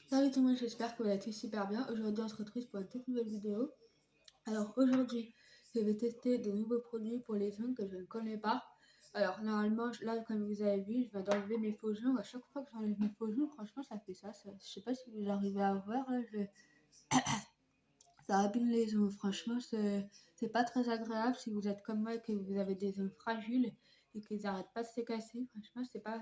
Salut tout le monde, j'espère que vous allez tous super bien. Aujourd'hui, on se retrouve pour une toute nouvelle vidéo. Alors aujourd'hui, je vais tester de nouveaux produits pour les ongles que je ne connais pas. Alors normalement, là comme vous avez vu, je viens d'enlever mes faux ongles. À chaque fois que j'enlève mes faux ongles, franchement, ça fait ça. Je sais pas si vous arrivez à voir, là, ça abîme les ongles. Franchement, c'est pas très agréable si vous êtes comme moi et que vous avez des ongles fragiles et qu'ils n'arrêtent pas de se casser. Franchement, c'est pas...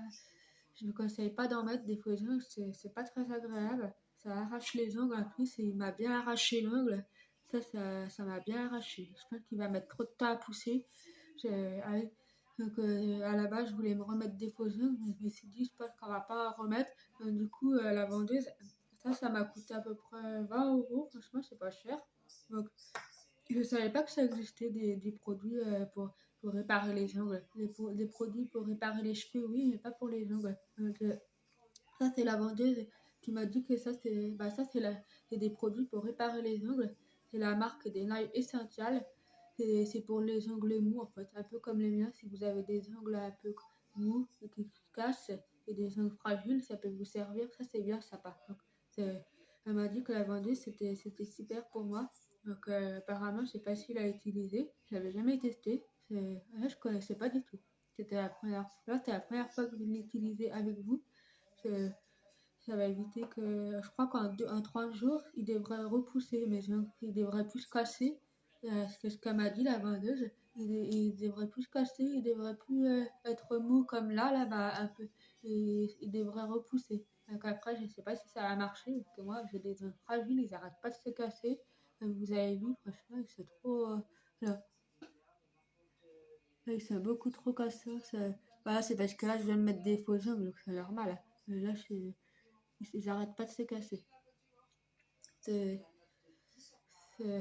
Je ne vous conseille pas d'en mettre des faux ongles, c'est pas très agréable. Ça arrache les ongles. En plus, il m'a bien arraché l'ongle. Ça m'a bien arraché. Je pense qu'il va mettre trop de temps à pousser. Allez, donc, à la base, je voulais me remettre des faux ongles, mais je me suis dit, je pense qu'on va pas en remettre. Donc, du coup, la vendeuse, ça m'a coûté à peu près 20 €. Franchement, c'est pas cher. Donc, je savais pas que ça existait des produits pour réparer les ongles. Des produits pour réparer les cheveux, oui, mais pas pour les ongles. Donc, ça, c'est la vendeuse qui m'a dit que c'est des produits pour réparer les ongles. C'est la marque des Nails Essentials. C'est pour les ongles mous, en fait. Un peu comme les miens. Si vous avez des ongles un peu mous et qui se cassent et des ongles fragiles, ça peut vous servir. Ça, c'est bien sympa. Donc, elle m'a dit que la vendeuse, c'était super pour moi. Donc, apparemment, c'est facile à utiliser. Je l'avais jamais testé. Je connaissais pas du tout. C'était la première fois que je l'utilisais avec vous. Je- Ça va éviter que, je crois en 3 jours, il devrait repousser mes ongles. Il devrait plus se casser. C'est ce qu'elle m'a dit, la vendeuse. Il devrait plus se casser, il devrait plus être mou comme là-bas, un peu. Et il devrait repousser. Donc après, je sais pas si ça va marcher, parce que moi, j'ai des ongles fragiles, ils arrêtent pas de se casser. Comme vous avez vu, franchement, c'est trop... là, là, ils sont beaucoup trop cassés. Voilà, c'est parce que là, je viens de mettre des faux ongles, donc c'est normal. Mais là, ils arrêtent pas de se casser. C'est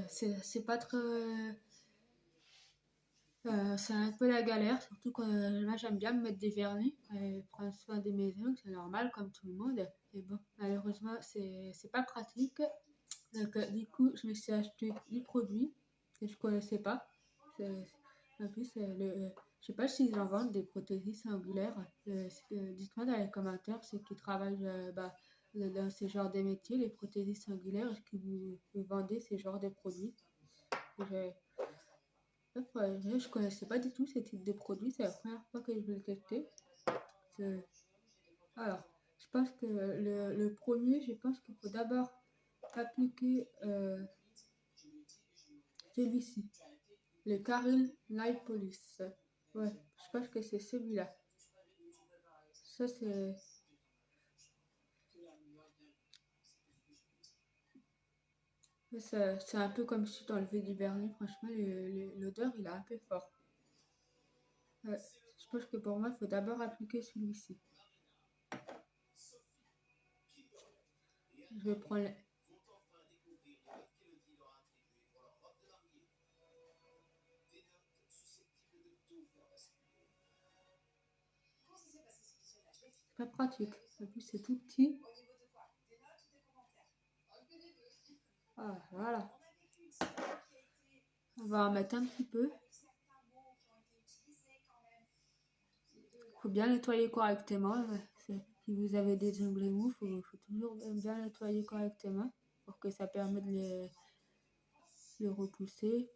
c'est pas très. C'est un peu la galère, surtout quand moi j'aime bien me mettre des vernis et prendre soin des maisons, c'est normal comme tout le monde. Et bon, malheureusement, c'est pas pratique. Donc, du coup, je me suis acheté des produits que je connaissais pas. C'est- En plus, je sais pas s'ils en vendent des prothèses angulaires. Dites-moi dans les commentaires ceux qui travaillent dans ce genre de métiers, les prothèses angulaires, est-ce que vous vendez ces genres de produits? Je, je connaissais pas du tout ce type de produit, c'est la première fois que je vais le tester. C'est- Alors, je pense que le premier, je pense qu'il faut d'abord appliquer celui-ci, le Caril Light Police. Ouais, je pense que c'est celui-là. Ça, c'est un peu comme si tu enlevais du vernis. Franchement, l'odeur, il est un peu fort. Ouais, je pense que pour moi, il faut d'abord appliquer celui-ci. Je vais prendre. C'est pas pratique. En plus, c'est tout petit. Ah, voilà. On va en mettre un petit peu. Il faut bien nettoyer correctement. Si vous avez des ongles mous, il faut toujours bien nettoyer correctement pour que ça permette de repousser.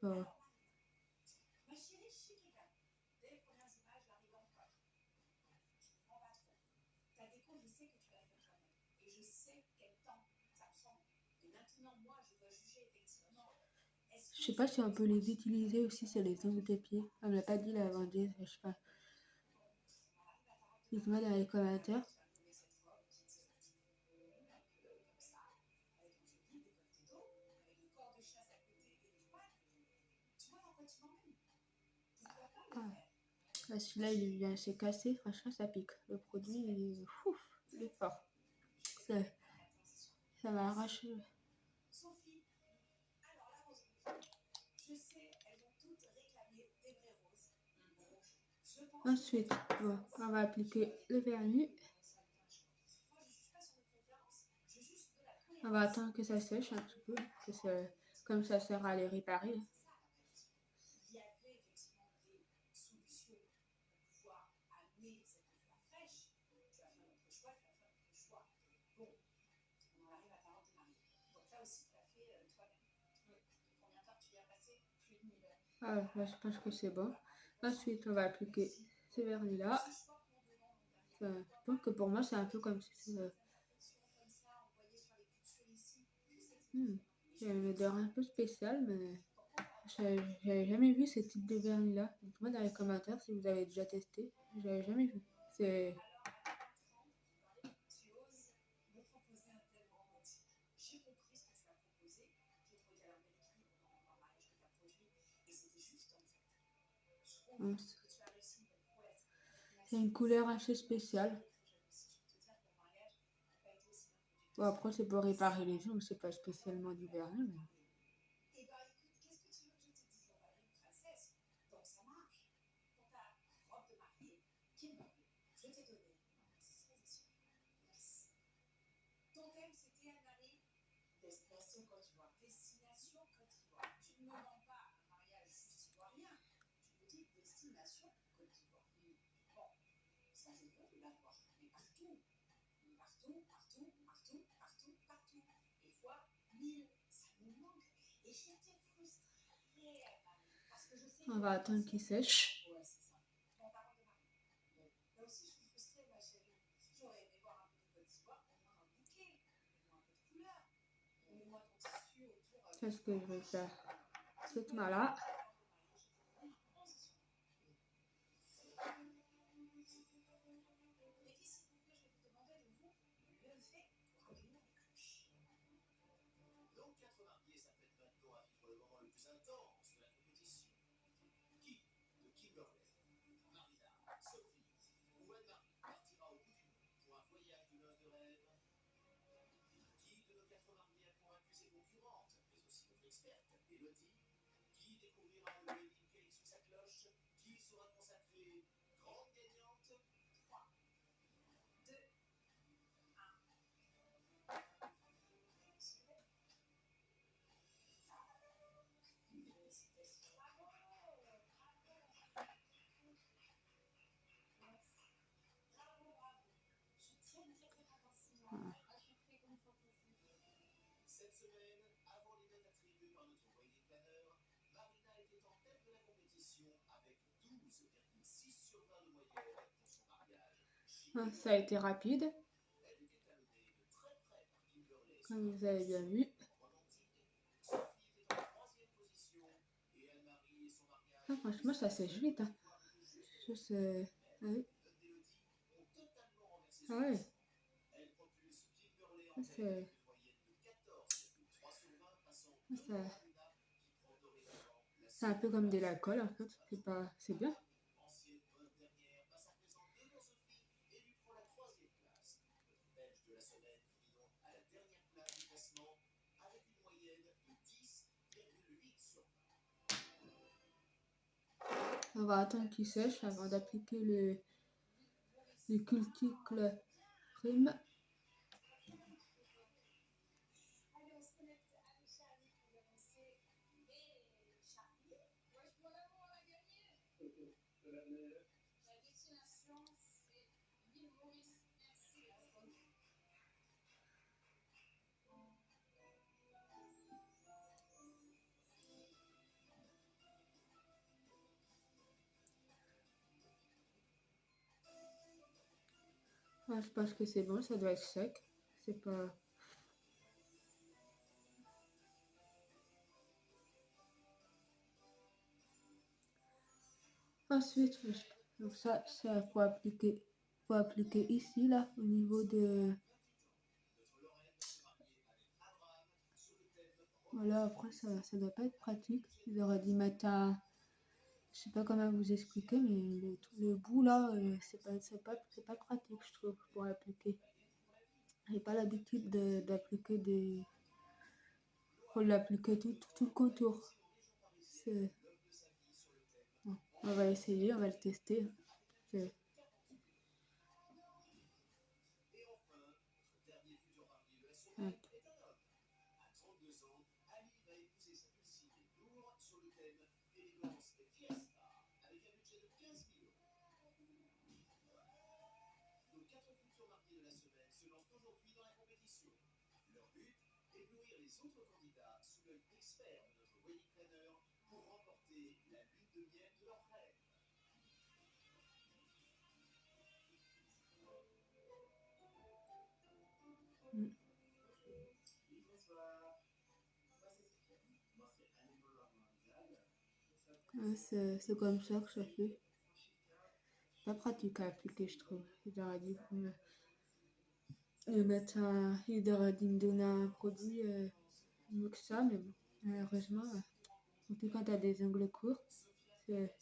Je sais pas si on peut les utiliser aussi sur les ongles des pieds. On me l'a pas dit la vendeuse, je sais pas. Dites-moi dans les commentaires. Ah, celui-là, il vient se casser. Franchement, ça pique. Le produit, il est fort. Ça, ça va arracher. Ensuite, bon, on va appliquer le vernis. On va attendre que ça sèche un petit peu, comme ça sert à les réparer. Ah, là, je pense que c'est bon. Ensuite, on va appliquer ce vernis-là. Je pense que pour moi, c'est un peu comme si c'est... Il y a une odeur un peu spéciale, mais j'avais jamais vu ce type de vernis-là. Dites-moi dans les commentaires si vous avez déjà testé. J'avais jamais vu. C'est... C'est une couleur assez spéciale. Bon, après, c'est pour réparer les ongles, c'est pas spécialement du vernis, mais... On va attendre qu'il sèche. C'est ce que je vais faire. Cette main-là. Ça a été rapide, comme vous avez bien vu. Ah, franchement, ça sèche vite. Hein. Juste, ah oui. Ah ouais. C'est un peu comme de la colle en fait. C'est pas, c'est bien. On va attendre qu'il sèche avant d'appliquer le cuticle prime. Ah, je pense que c'est bon, ça doit être sec. C'est pas... Ensuite, donc ça faut appliquer ici, là, au niveau de... Voilà, après, ça doit pas être pratique. Ils auraient dû mettre un... Je sais pas comment vous expliquer, mais le bout, là, c'est pas pratique, je trouve, pour appliquer. J'ai pas l'habitude d'appliquer des... Faut l'appliquer tout le contour. Bon, on va essayer, on va le tester. C'est... Hop. Mm. Ouais, c'est comme ça que ça fait. Pas pratique à appliquer, je trouve. Il aurait dû me mettre il aurait dû me donner un produit mieux que ça, mais bon, malheureusement, surtout quand t'as des ongles courts, c'est.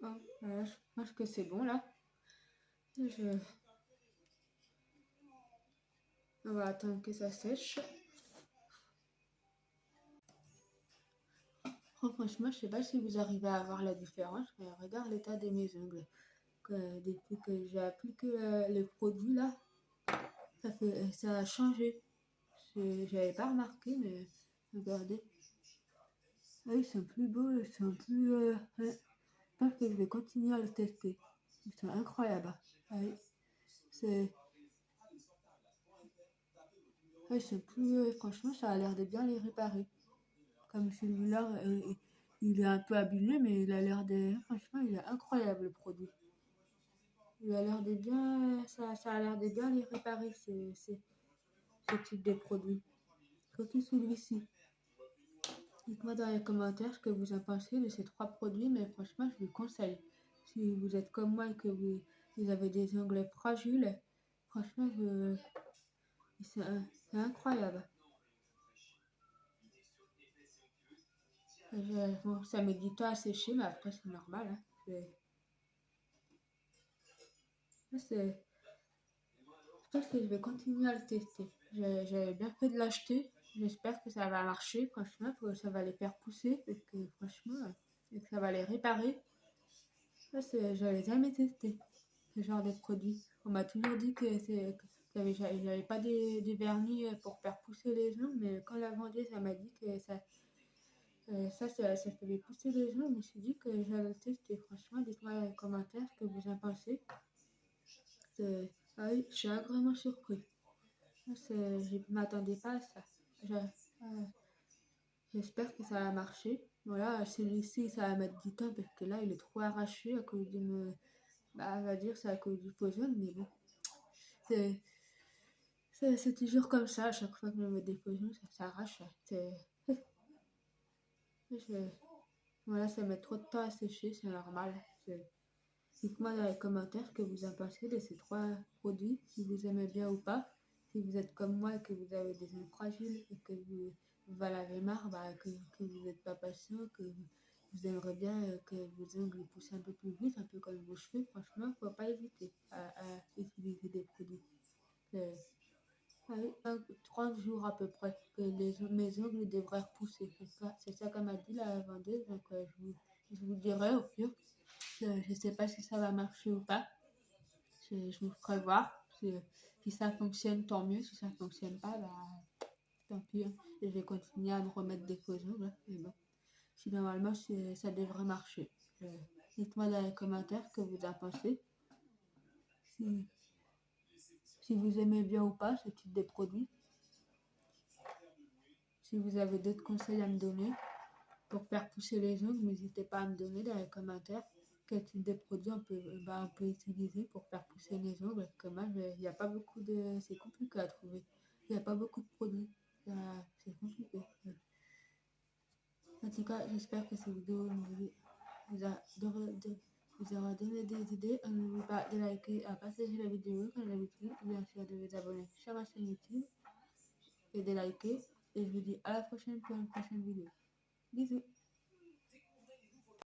Oh, voilà, je pense que c'est bon là. Je... On va attendre que ça sèche. Oh, franchement, je sais pas si vous arrivez à voir la différence, mais regarde l'état de mes ongles. Depuis que j'ai appliqué le produit là, ça a changé. J'avais pas remarqué, mais regardez. Ah, ils sont plus beaux, ils sont plus. Ouais. Je pense que je vais continuer à le tester. Ils sont incroyables. Ah oui, c'est. Ouais, ils sont plus. Franchement, ça a l'air de bien les réparer. Comme celui-là, il est un peu abîmé, mais il a l'air de. Franchement, il est incroyable le produit. Il a l'air de bien. Ça a l'air de bien les réparer, ce type de produit. Surtout celui-ci. Dites-moi dans les commentaires ce que vous en pensez de ces trois produits, mais franchement, je vous le conseille. Si vous êtes comme moi et que vous avez des ongles fragiles, franchement, c'est incroyable. Bon, ça met du temps à sécher, mais après, c'est normal. Hein. Je pense que je vais continuer à le tester. J'avais bien fait de l'acheter. J'espère que ça va marcher, franchement, que ça va les faire pousser, et que franchement, et que ça va les réparer. J'avais jamais testé ce genre de produit. On m'a toujours dit que j'avais pas des vernis pour faire pousser les ongles, mais quand la vendeuse elle m'a dit que ça faisait pousser les ongles, je me suis dit que j'allais le tester. Franchement, dites-moi dans les commentaires ce que vous en pensez. Ah oui, je suis agréablement surpris. Je ne m'attendais pas à ça. J'espère que ça va marcher. Voilà, celui-ci, ça va mettre du temps parce que là, il est trop arraché à cause de me... Bah, on va dire c'est à cause du faux jaune, mais bon. C'est c'est toujours comme ça, à chaque fois que je mets des faux jaunes, ça s'arrache. Je- Voilà, ça met trop de temps à sécher, c'est normal. Dites-moi dans les commentaires ce que vous en pensez de ces trois produits, si vous aimez bien ou pas. Si vous êtes comme moi et que vous avez des ongles fragiles et que vous en avez marre, bah, que vous n'êtes pas patient, que vous aimeriez bien que vos ongles poussent un peu plus vite, un peu comme vos cheveux, franchement, il ne faut pas hésiter à utiliser des produits. Euh, oui, 30 jours à peu près que mes ongles devraient repousser. C'est ça qu'elle m'a dit la vendeuse, donc je vous dirai au pire. Je ne sais pas si ça va marcher ou pas. Je vous ferai voir. Si ça fonctionne, tant mieux. Si ça ne fonctionne pas, bah, tant pis, hein. Je vais continuer à me remettre des faux ongles, hein. Mais bon, si normalement ça devrait marcher. Euh, Dites-moi dans les commentaires ce que vous en pensez. Si, si vous aimez bien ou pas ce type de produit. Si vous avez d'autres conseils à me donner pour faire pousser les ongles, n'hésitez pas à me donner dans les commentaires quel type de produit on peut utiliser pour faire pousser les ongles. Comme moi, il n'y a pas beaucoup de... C'est compliqué à trouver. Il n'y a pas beaucoup de produits. C'est compliqué. En tout cas, j'espère que cette vidéo vous aura donné des idées. N'oubliez pas de liker, à partager la vidéo comme d'habitude. Bien sûr, de vous abonner sur ma chaîne YouTube et de liker. Et je vous dis à la prochaine pour une prochaine vidéo. Bisous.